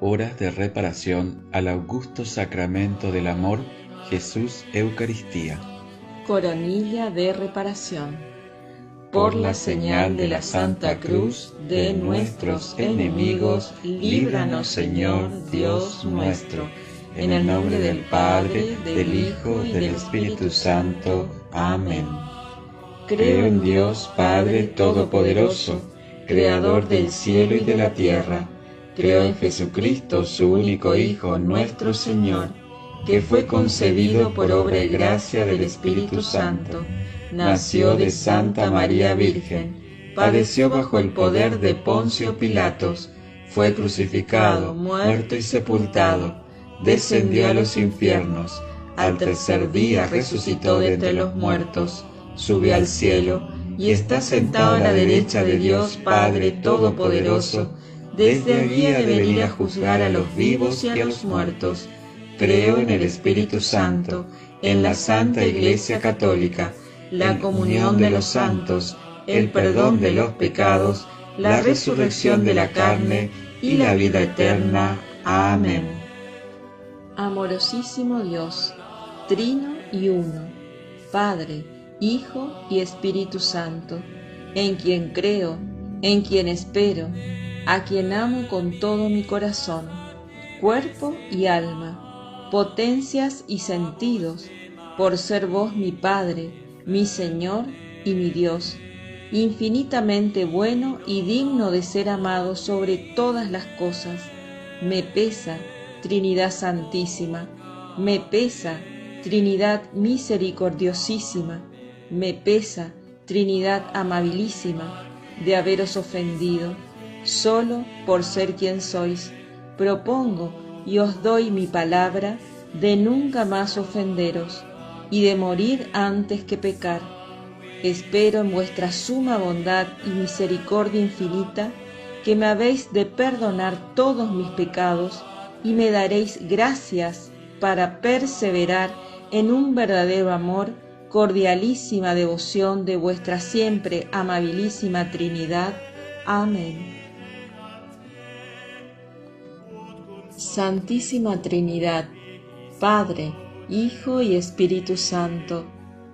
Horas de reparación al augusto sacramento del amor, Jesús Eucaristía. Coronilla de reparación. Por la señal de la Santa Cruz de nuestros enemigos, líbranos, Señor Dios nuestro. En el nombre del Padre, del Hijo y del Espíritu Santo. Amén. Creo en Dios Padre Todopoderoso, Creador del cielo y de la tierra. Creo en Jesucristo, su único Hijo, nuestro Señor, que fue concebido por obra y gracia del Espíritu Santo. Nació de Santa María Virgen, padeció bajo el poder de Poncio Pilatos, fue crucificado, muerto y sepultado, descendió a los infiernos, al tercer día resucitó de entre los muertos, subió al cielo y está sentado a la derecha de Dios Padre Todopoderoso. Desde allí ha de venir a juzgar a los vivos y a los muertos. Creo en el Espíritu Santo, en la Santa Iglesia Católica, la comunión de los santos, el perdón de los pecados, la resurrección de la carne y la vida eterna. Amén. Amorosísimo Dios, Trino y Uno, Padre, Hijo y Espíritu Santo, en quien creo, en quien espero, a quien amo con todo mi corazón, cuerpo y alma, potencias y sentidos, por ser vos mi Padre, mi Señor y mi Dios, infinitamente bueno y digno de ser amado sobre todas las cosas. Me pesa, Trinidad Santísima, me pesa, Trinidad misericordiosísima, me pesa, Trinidad amabilísima, de haberos ofendido, solo por ser quien sois. Propongo y os doy mi palabra de nunca más ofenderos y de morir antes que pecar. Espero en vuestra suma bondad y misericordia infinita que me habéis de perdonar todos mis pecados y me daréis gracias para perseverar en un verdadero amor, cordialísima devoción de vuestra siempre amabilísima Trinidad. Amén. Santísima Trinidad, Padre, Hijo y Espíritu Santo,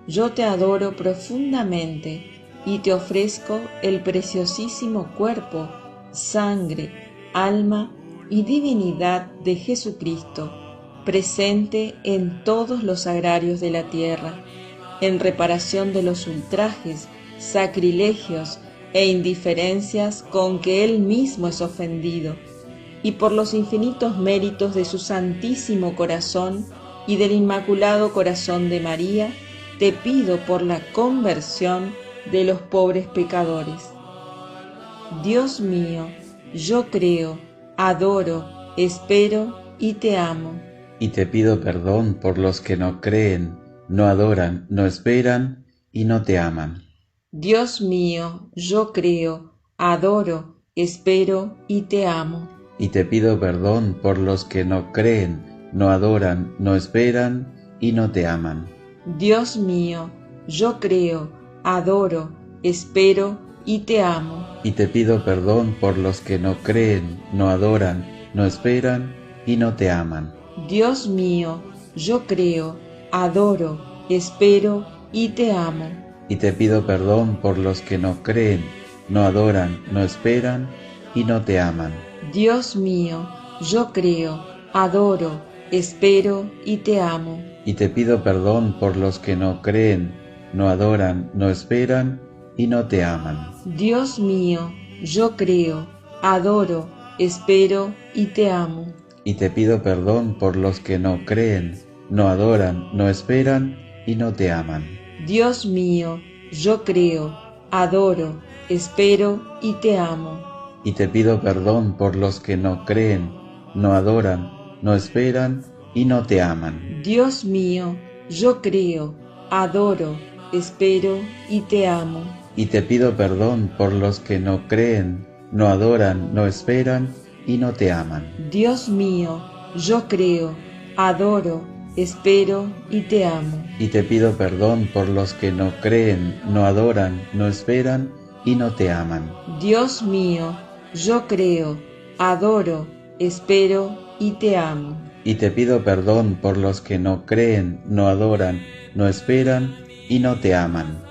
yo te adoro profundamente y te ofrezco el preciosísimo cuerpo, sangre, alma y divinidad de Jesucristo, presente en todos los sagrarios de la tierra, en reparación de los ultrajes, sacrilegios e indiferencias con que Él mismo es ofendido, y por los infinitos méritos de su Santísimo Corazón y del Inmaculado Corazón de María, te pido por la conversión de los pobres pecadores. Dios mío, yo creo, adoro, espero y te amo. Y te pido perdón por los que no creen, no adoran, no esperan y no te aman. Dios mío, yo creo, adoro, espero y te amo. Y te pido perdón por los que no creen, no adoran, no esperan y no te aman. Dios mío, yo creo, adoro, espero y te amo. Y te pido perdón por los que no creen, no adoran, no esperan y no te aman. Dios mío, yo creo, adoro, espero y te amo. Y te pido perdón por los que no creen, no adoran, no esperan y no te aman. Dios mío, yo creo, adoro, espero y te amo. Y te pido perdón por los que no creen, no adoran, no esperan y no te aman. Dios mío, yo creo, adoro, espero y te amo. Y te pido perdón por los que no creen, no adoran, no esperan y no te aman. Dios mío, yo creo, adoro, espero y te amo. Y te pido perdón por los que no creen, no adoran, no esperan y no te aman. Dios mío, yo creo, adoro, espero y te amo. Y te pido perdón por los que no creen, no adoran, no esperan y no te aman. Dios mío, yo creo, adoro, espero y te amo. Y te pido perdón por los que no creen, no adoran, no esperan y no te aman. Dios mío, yo creo, adoro, espero y te amo. Y te pido perdón por los que no creen, no adoran, no esperan y no te aman.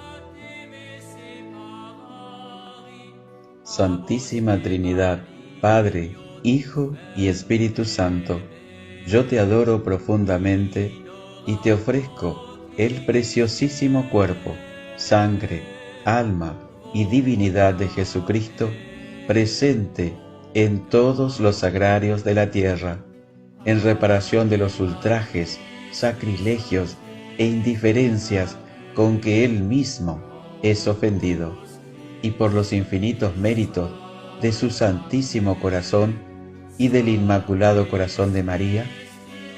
Santísima Trinidad, Padre, Hijo y Espíritu Santo, yo te adoro profundamente y te ofrezco el preciosísimo cuerpo, sangre, alma y divinidad de Jesucristo, presente en todos los sagrarios de la tierra, en reparación de los ultrajes, sacrilegios e indiferencias con que Él mismo es ofendido, y por los infinitos méritos de su Santísimo Corazón y del Inmaculado Corazón de María,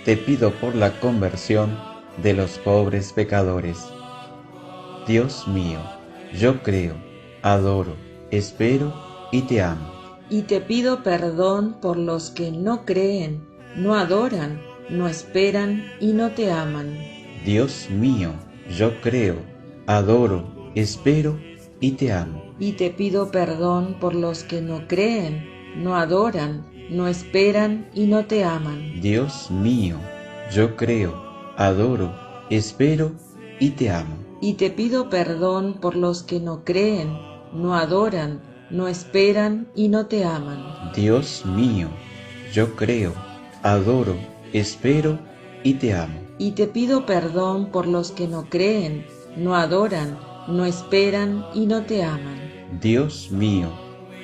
te pido por la conversión de los pobres pecadores. Dios mío, yo creo, adoro, espero y te amo. Y te pido perdón por los que no creen, no adoran, no esperan y no te aman. Dios mío, yo creo, adoro, espero y te amo. Y te pido perdón por los que no creen, no adoran, no esperan y no te aman. Dios mío, yo creo, adoro, espero y te amo. Y te pido perdón por los que no creen, no adoran, no esperan y no te aman. Dios mío, yo creo, adoro, espero y te amo. Y te pido perdón por los que no creen, no adoran, no esperan y no te aman. Dios mío,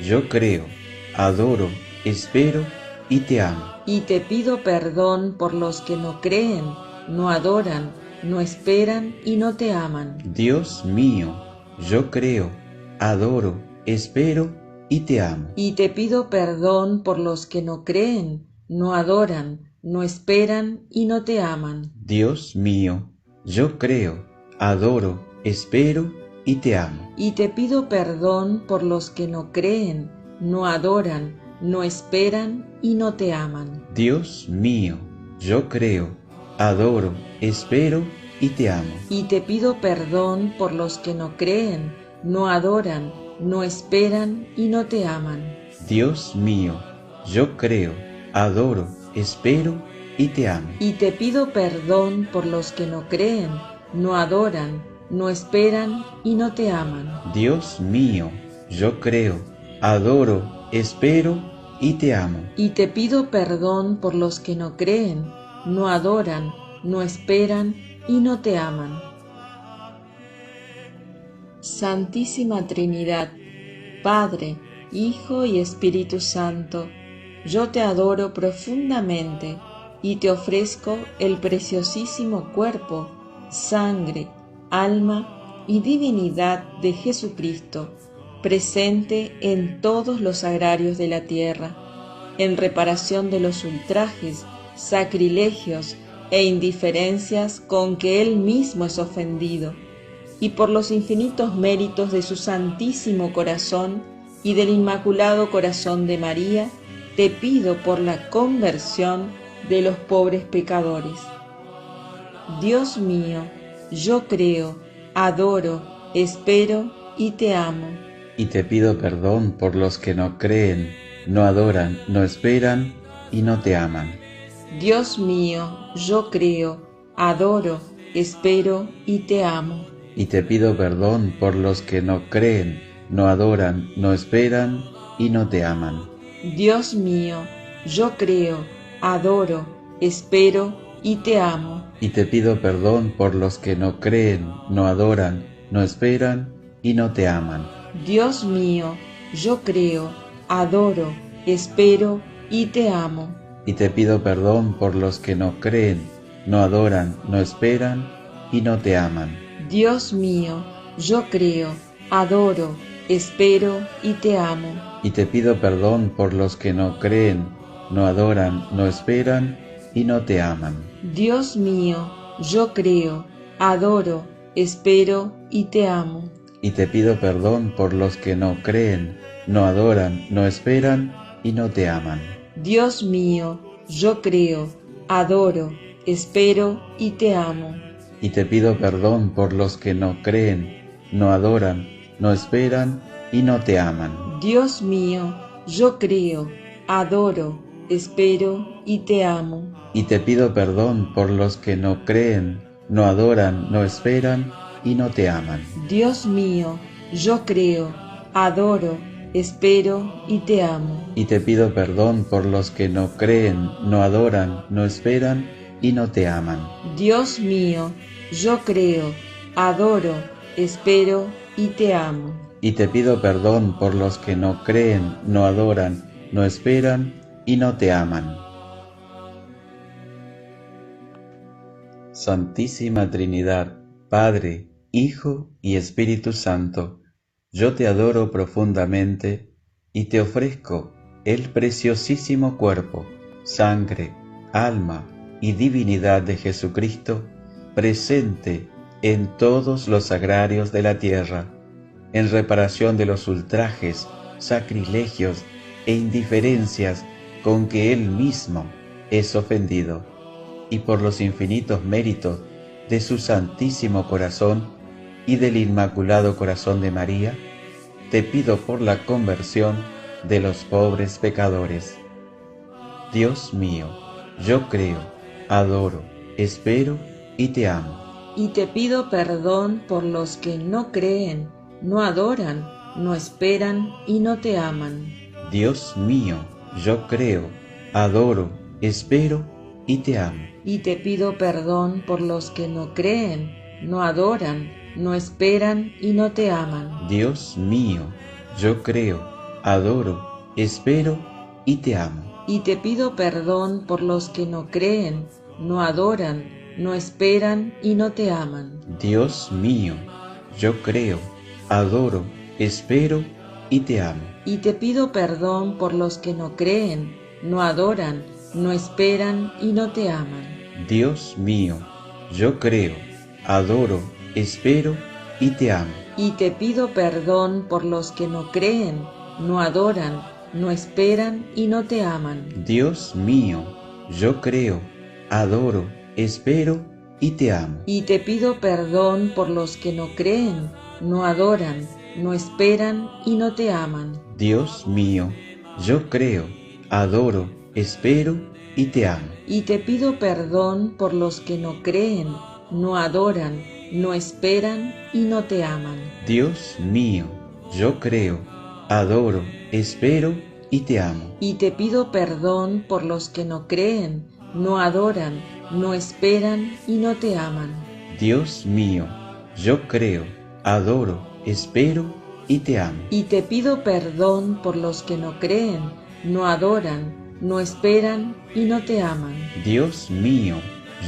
yo creo, adoro, espero y te amo. Y te pido perdón por los que no creen, no adoran, no esperan y no te aman. Dios mío, yo creo, adoro, espero y te amo. Y te pido perdón por los que no creen, no adoran, no esperan y no te aman. Dios mío, yo creo, adoro, espero y te amo. Y te pido perdón por los que no creen, no adoran, no esperan y no te aman. Dios mío, yo creo, adoro, espero y te amo. Y te pido perdón por los que no creen, no adoran, no esperan y no te aman. Dios mío, yo creo, adoro, espero y te amo. Y te pido perdón por los que no creen, no adoran, no esperan y no te aman. Dios mío, yo creo, adoro, espero y te amo. Y te pido perdón por los que no creen, no adoran, no esperan y no te aman. Santísima Trinidad, Padre, Hijo y Espíritu Santo, yo te adoro profundamente y te ofrezco el preciosísimo cuerpo, sangre, alma y divinidad de Jesucristo, presente en todos los sagrarios de la tierra, en reparación de los ultrajes, sacrilegios e indiferencias con que Él mismo es ofendido, y por los infinitos méritos de su Santísimo Corazón y del Inmaculado Corazón de María, te pido por la conversión de los pobres pecadores. Dios mío, yo creo, adoro, espero y te amo. Y te pido perdón por los que no creen, no adoran, no esperan y no te aman. Dios mío, yo creo, adoro, espero y te amo. Y te pido perdón por los que no creen, no adoran, no esperan y no te aman. Dios mío, yo creo, adoro, espero y te amo. Y te pido perdón por los que no creen, no adoran, no esperan y no te aman. Dios mío, yo creo, adoro, espero y te amo. Y te pido perdón por los que no creen, no adoran, no esperan y no te aman. Dios mío, yo creo, adoro, espero y te amo. Y te pido perdón por los que no creen, no adoran, no esperan y no te aman. Dios mío, yo creo, adoro, espero y te amo. Y te pido perdón por los que no creen, no adoran, no esperan y no te aman. Dios mío, yo creo, adoro, espero y te amo. Y te pido perdón por los que no creen, no adoran, no esperan y no te aman. Dios mío, yo creo, adoro, espero y te amo. Y te pido perdón por los que no creen, no adoran, no esperan y no te aman. Dios mío, yo creo, adoro, espero y te amo. Y te pido perdón por los que no creen, no adoran, no esperan y no te aman. Dios mío, yo creo, adoro, espero y te amo. Y te pido perdón por los que no creen, no adoran, no esperan y no te aman. Santísima Trinidad, Padre, Hijo y Espíritu Santo, yo te adoro profundamente y te ofrezco el preciosísimo cuerpo, sangre, alma y divinidad de Jesucristo, presente en todos los sagrarios de la tierra, en reparación de los ultrajes, sacrilegios e indiferencias con que Él mismo es ofendido, y por los infinitos méritos de su Santísimo Corazón y del Inmaculado Corazón de María, te pido por la conversión de los pobres pecadores. Dios mío, yo creo, adoro, espero y te amo. Y te pido perdón por los que no creen, no adoran, no esperan y no te aman. Dios mío, yo creo, adoro, espero y te amo. Y te pido perdón por los que no creen, no adoran, no esperan y no te aman. Dios mío, yo creo, adoro, espero y te amo. Y te pido perdón por los que no creen, no adoran, no esperan y no te aman. Dios mío, yo creo, adoro, espero y te amo. Y te pido perdón por los que no creen, no adoran, no esperan y no te aman. Dios mío, yo creo, adoro, espero y te amo. Y te pido perdón por los que no creen, no adoran, no esperan y no te aman. Dios mío, yo creo, adoro, espero y te amo. Y te pido perdón por los que no creen, no adoran, no esperan y no te aman. Dios mío, yo creo, adoro, espero y te amo. Y te pido perdón por los que no creen, no adoran, no esperan y no te aman. Dios mío, yo creo, adoro, espero y te amo. Y te pido perdón por los que no creen, no adoran, no esperan y no te aman. Dios mío, yo creo, adoro, espero y te amo. Y te pido perdón por los que no creen, no adoran, no esperan y no te aman. Dios mío,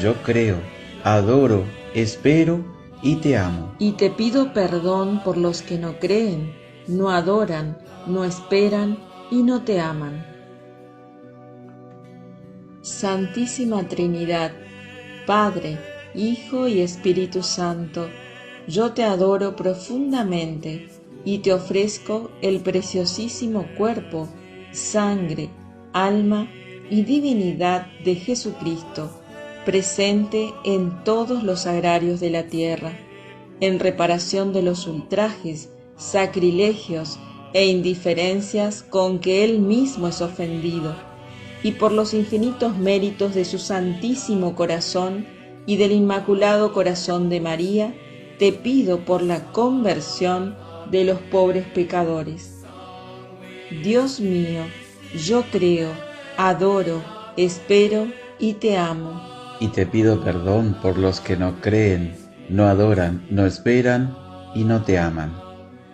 yo creo, adoro, espero y te amo. Y te pido perdón por los que no creen, no adoran, no esperan y no te aman. Santísima Trinidad, Padre, Hijo y Espíritu Santo, yo te adoro profundamente y te ofrezco el preciosísimo cuerpo, sangre, alma y divinidad de Jesucristo, presente en todos los sagrarios de la tierra, en reparación de los ultrajes, sacrilegios e indiferencias con que Él mismo es ofendido, y por los infinitos méritos de su Santísimo Corazón y del Inmaculado Corazón de María, te pido por la conversión de los pobres pecadores. Dios mío, yo creo, adoro, espero y te amo. Y te pido perdón por los que no creen, no adoran, no esperan y no te aman.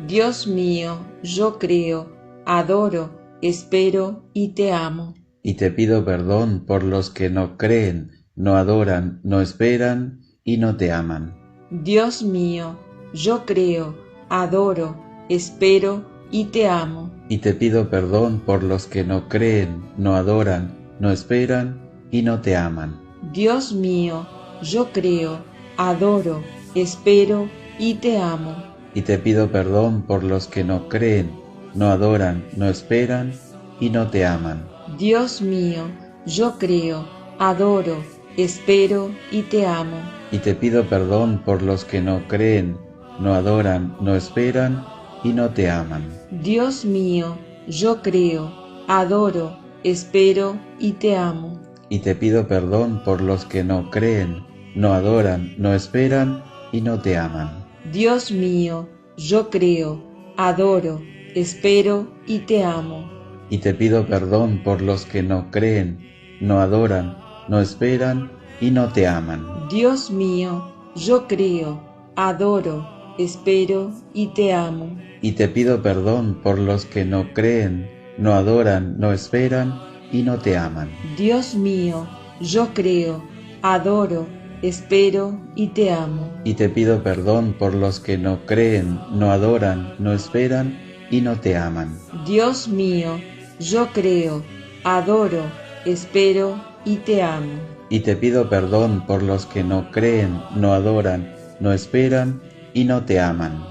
Dios mío, yo creo, adoro, espero y te amo. Y te pido perdón por los que no creen, no adoran, no esperan y no te aman. Dios mío, yo creo, adoro, espero y te amo. Y te pido perdón por los que no creen, no adoran, no esperan y no te aman. Dios mío, yo creo, adoro, espero y te amo. Y te pido perdón por los que no creen, no adoran, no esperan y no te aman. Dios mío, yo creo, adoro, espero y te amo. Y te pido perdón por los que no creen, no adoran, no esperan y no te aman. Dios mío, yo creo, adoro, espero y te amo. Y te pido perdón por los que no creen, no adoran, no esperan y no te aman. Dios mío, yo creo, adoro, espero y te amo. Y te pido perdón por los que no creen, no adoran, no esperan y no te aman. Dios mío, yo creo, adoro, espero y te amo. Y te pido perdón por los que no creen, no adoran, no esperan y no te aman. Dios mío, yo creo, adoro, espero y te amo. Y te pido perdón por los que no creen, no adoran, no esperan y no te aman. Dios mío, yo creo, adoro, espero y te amo. Y te pido perdón por los que no creen, no adoran, no esperan y no te aman.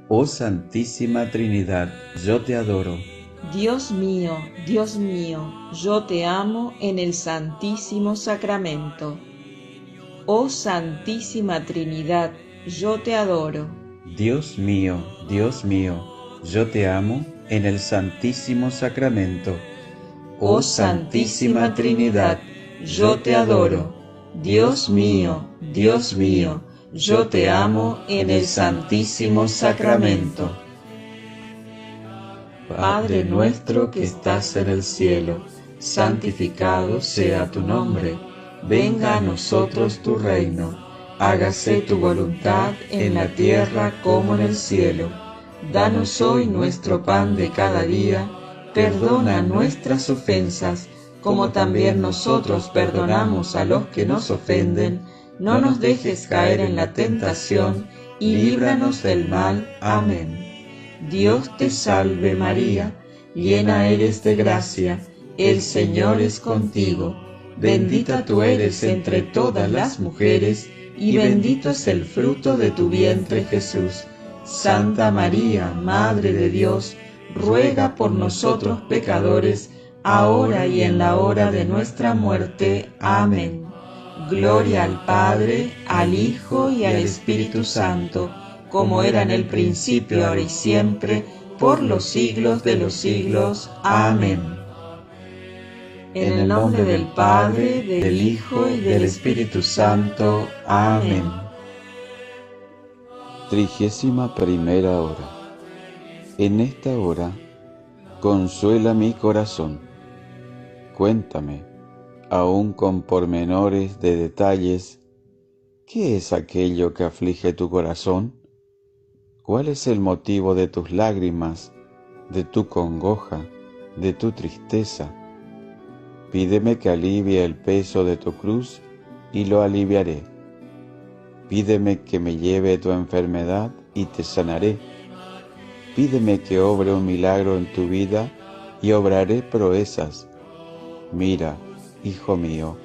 Oh Santísima Trinidad, yo te adoro. Dios mío, yo te amo en el Santísimo Sacramento. Oh Santísima Trinidad, yo te adoro. Dios mío, yo te amo en el Santísimo Sacramento. Oh Santísima Trinidad, yo te adoro. Dios mío, yo te amo en el Santísimo Sacramento. Padre nuestro que estás en el cielo, santificado sea tu nombre. Venga a nosotros tu reino. Hágase tu voluntad en la tierra como en el cielo. Danos hoy nuestro pan de cada día. Perdona nuestras ofensas, como también nosotros perdonamos a los que nos ofenden. No nos dejes caer en la tentación, y líbranos del mal. Amén. Dios te salve María, llena eres de gracia, el Señor es contigo. Bendita tú eres entre todas las mujeres, y bendito es el fruto de tu vientre Jesús. Santa María, Madre de Dios, ruega por nosotros pecadores, ahora y en la hora de nuestra muerte. Amén. Gloria al Padre, al Hijo y al Espíritu Santo, como era en el principio, ahora y siempre, por los siglos de los siglos. Amén. En el nombre del Padre, del Hijo y del Espíritu Santo. Amén. 31ª hora. En esta hora, consuela mi corazón. Cuéntame, aún con pormenores de detalles, ¿qué es aquello que aflige tu corazón? ¿Cuál es el motivo de tus lágrimas, de tu congoja, de tu tristeza? Pídeme que alivie el peso de tu cruz y lo aliviaré. Pídeme que me lleve tu enfermedad y te sanaré. Pídeme que obre un milagro en tu vida y obraré proezas. Mira, hijo mío,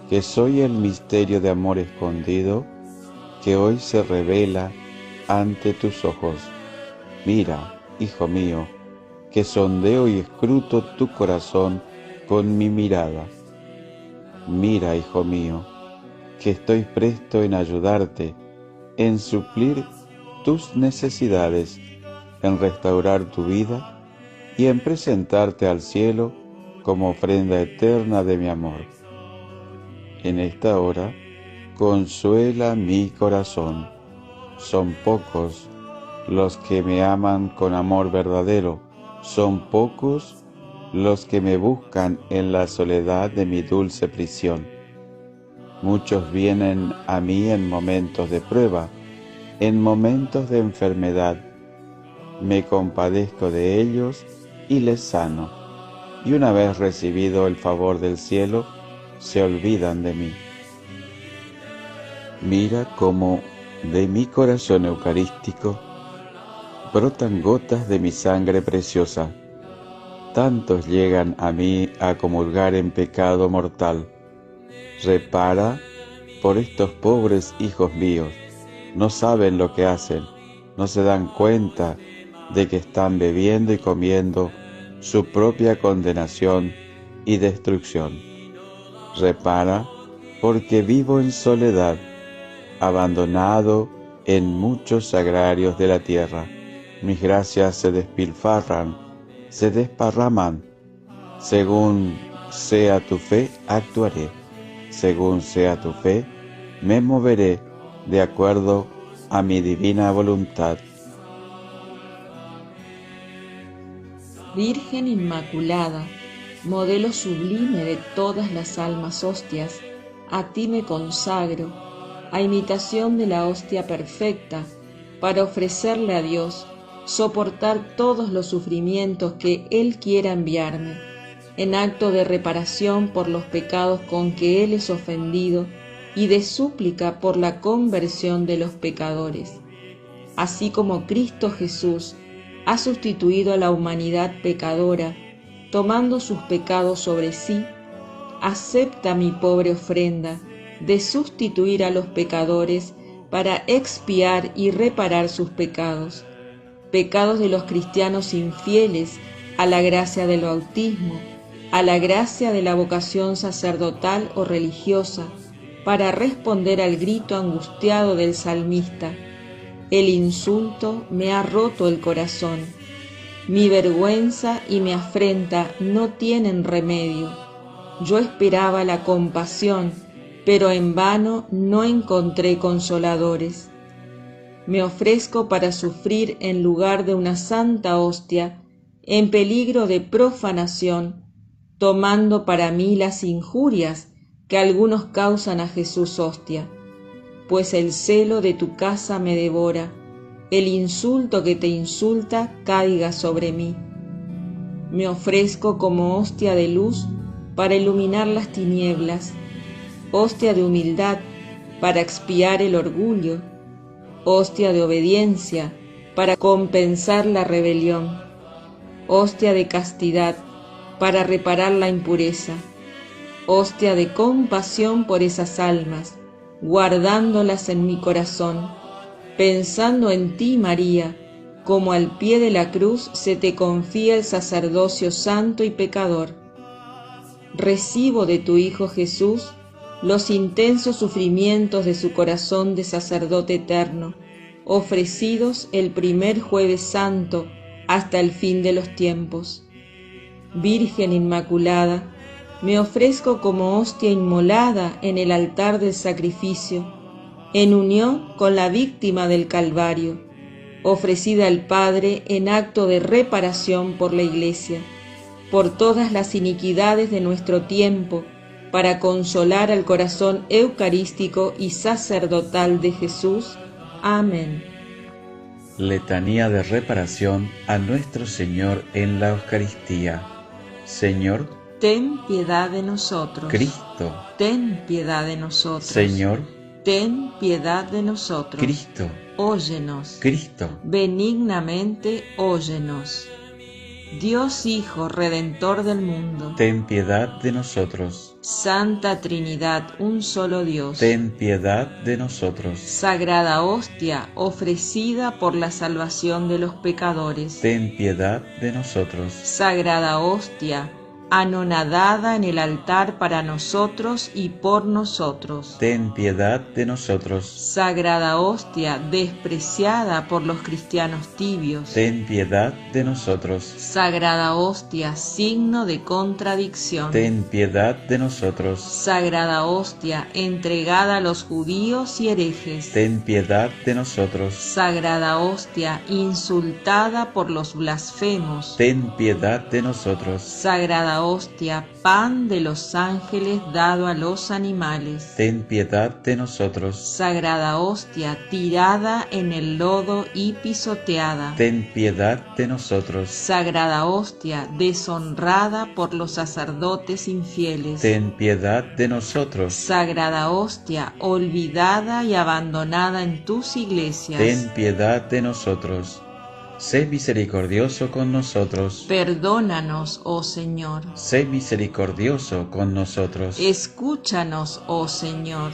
que soy el misterio de amor escondido que hoy se revela ante tus ojos. Mira, hijo mío, que sondeo y escruto tu corazón con mi mirada. Mira, hijo mío, que estoy presto en ayudarte, en suplir tus necesidades, en restaurar tu vida y en presentarte al cielo como ofrenda eterna de mi amor. En esta hora, consuela mi corazón. Son pocos los que me aman con amor verdadero, son pocos los que me buscan en la soledad de mi dulce prisión. Muchos vienen a mí en momentos de prueba, en momentos de enfermedad. Me compadezco de ellos y les sano, y una vez recibido el favor del cielo, se olvidan de mí. Mira cómo de mi corazón eucarístico brotan gotas de mi sangre preciosa. Tantos llegan a mí a comulgar en pecado mortal. Repara por estos pobres hijos míos. No saben lo que hacen, no se dan cuenta de que están bebiendo y comiendo su propia condenación y destrucción. Repara porque vivo en soledad, abandonado en muchos sagrarios de la tierra. Mis gracias se despilfarran, se desparraman. Según sea tu fe, actuaré. Según sea tu fe, me moveré de acuerdo a mi divina voluntad. Virgen Inmaculada, modelo sublime de todas las almas hostias, a ti me consagro, a imitación de la hostia perfecta, para ofrecerle a Dios, soportar todos los sufrimientos que Él quiera enviarme, en acto de reparación por los pecados con que Él es ofendido y de súplica por la conversión de los pecadores. Así como Cristo Jesús ha sustituido a la humanidad pecadora, tomando sus pecados sobre sí, acepta mi pobre ofrenda de sustituir a los pecadores para expiar y reparar sus pecados, pecados de los cristianos infieles a la gracia del bautismo, a la gracia de la vocación sacerdotal o religiosa, para responder al grito angustiado del salmista: el insulto me ha roto el corazón, mi vergüenza y mi afrenta no tienen remedio. Yo esperaba la compasión, pero en vano no encontré consoladores. Me ofrezco para sufrir en lugar de una santa hostia, en peligro de profanación, tomando para mí las injurias que algunos causan a Jesús hostia. Pues el celo de tu casa me devora, el insulto que te insulta caiga sobre mí. Me ofrezco como hostia de luz para iluminar las tinieblas, hostia de humildad para expiar el orgullo, hostia de obediencia para compensar la rebelión, hostia de castidad para reparar la impureza, hostia de compasión por esas almas, guardándolas en mi corazón, pensando en ti, María, como al pie de la cruz se te confía el sacerdocio santo y pecador. Recibo de tu Hijo Jesús los intensos sufrimientos de su corazón de sacerdote eterno, ofrecidos el primer Jueves Santo hasta el fin de los tiempos. Virgen Inmaculada, me ofrezco como hostia inmolada en el altar del sacrificio, en unión con la víctima del Calvario, ofrecida al Padre en acto de reparación por la Iglesia, por todas las iniquidades de nuestro tiempo, para consolar al corazón eucarístico y sacerdotal de Jesús. Amén. Letanía de reparación a nuestro Señor en la Eucaristía. Señor, ten piedad de nosotros. Cristo, ten piedad de nosotros. Señor, ten piedad de nosotros. Cristo, óyenos. Cristo, benignamente óyenos. Dios Hijo Redentor del mundo, ten piedad de nosotros. Santa Trinidad, un solo Dios, ten piedad de nosotros. Sagrada Hostia, ofrecida por la salvación de los pecadores, ten piedad de nosotros. Sagrada Hostia, anonadada en el altar para nosotros y por nosotros, ten piedad de nosotros. Sagrada Hostia, despreciada por los cristianos tibios, ten piedad de nosotros. Sagrada Hostia, signo de contradicción, ten piedad de nosotros. Sagrada Hostia, entregada a los judíos y herejes, ten piedad de nosotros. Sagrada Hostia, insultada por los blasfemos, ten piedad de nosotros. Sagrada Hostia, pan de los ángeles dado a los animales, ten piedad de nosotros. Sagrada Hostia, tirada en el lodo y pisoteada, ten piedad de nosotros. Sagrada Hostia, deshonrada por los sacerdotes infieles, ten piedad de nosotros. Sagrada Hostia, olvidada y abandonada en tus iglesias, ten piedad de nosotros. Sé misericordioso con nosotros. Perdónanos, oh Señor. Sé misericordioso con nosotros. Escúchanos, oh Señor.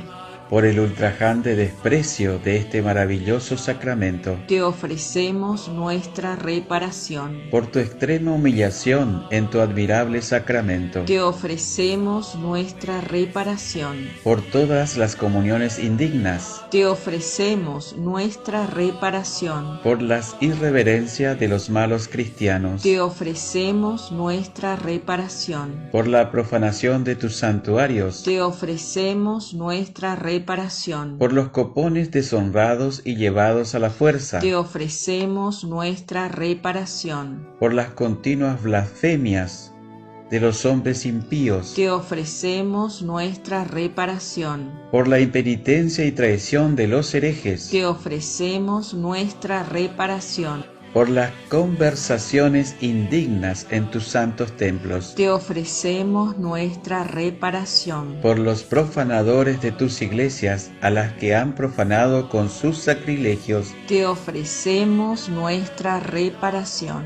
por el ultrajante desprecio de este maravilloso sacramento, te ofrecemos nuestra reparación. por tu extrema humillación en tu admirable sacramento, Te ofrecemos nuestra reparación. por todas las comuniones indignas, Te ofrecemos nuestra reparación. por las irreverencias de los malos cristianos, Te ofrecemos nuestra reparación. por la profanación de tus santuarios, Te ofrecemos nuestra reparación. por los copones deshonrados y llevados a la fuerza, Te ofrecemos nuestra reparación. por las continuas blasfemias de los hombres impíos, Te ofrecemos nuestra reparación. por la impenitencia y traición de los herejes, Te ofrecemos nuestra reparación. por las conversaciones indignas en tus santos templos, Te ofrecemos nuestra reparación. por los profanadores de tus iglesias a las que han profanado con sus sacrilegios, Te ofrecemos nuestra reparación.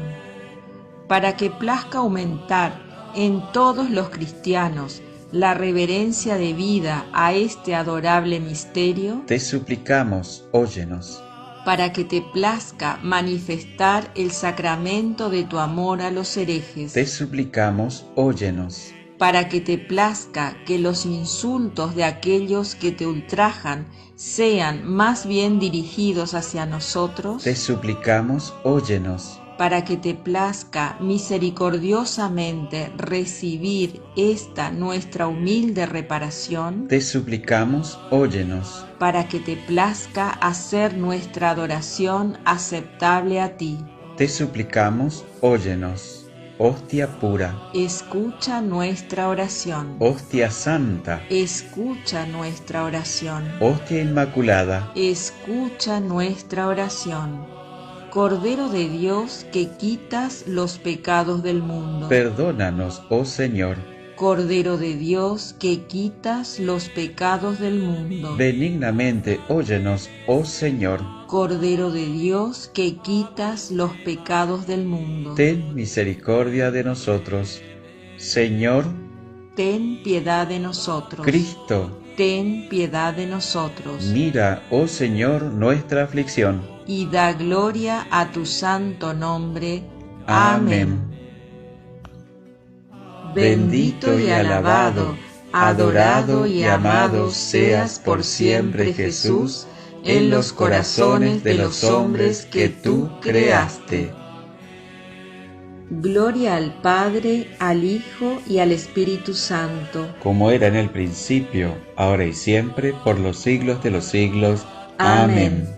Para que plazca aumentar en todos los cristianos la reverencia debida a este adorable misterio, te suplicamos, óyenos. para que te plazca manifestar el sacramento de tu amor a los herejes, Te suplicamos, óyenos. para que te plazca que los insultos de aquellos que te ultrajan sean más bien dirigidos hacia nosotros, Te suplicamos, óyenos. para que te plazca misericordiosamente recibir esta nuestra humilde reparación, Te suplicamos, óyenos. para que te plazca hacer nuestra adoración aceptable a ti. Te suplicamos, óyenos. Hostia pura, Escucha nuestra oración. hostia santa, Escucha nuestra oración. hostia inmaculada, Escucha nuestra oración. Cordero de Dios que quitas los pecados del mundo. perdónanos, oh Señor. Cordero de Dios que quitas los pecados del mundo. Benignamente óyenos, oh Señor. Cordero de Dios que quitas los pecados del mundo. Ten misericordia de nosotros. Señor, Ten piedad de nosotros. Cristo, Ten piedad de nosotros. mira, oh Señor, nuestra aflicción. Y da gloria a tu santo nombre. Amén. Bendito y alabado, adorado y amado seas por siempre, Jesús, en los corazones de los hombres que tú creaste. Gloria al Padre, al Hijo y al Espíritu Santo. Como era en el principio, ahora y siempre, por los siglos de los siglos. Amén.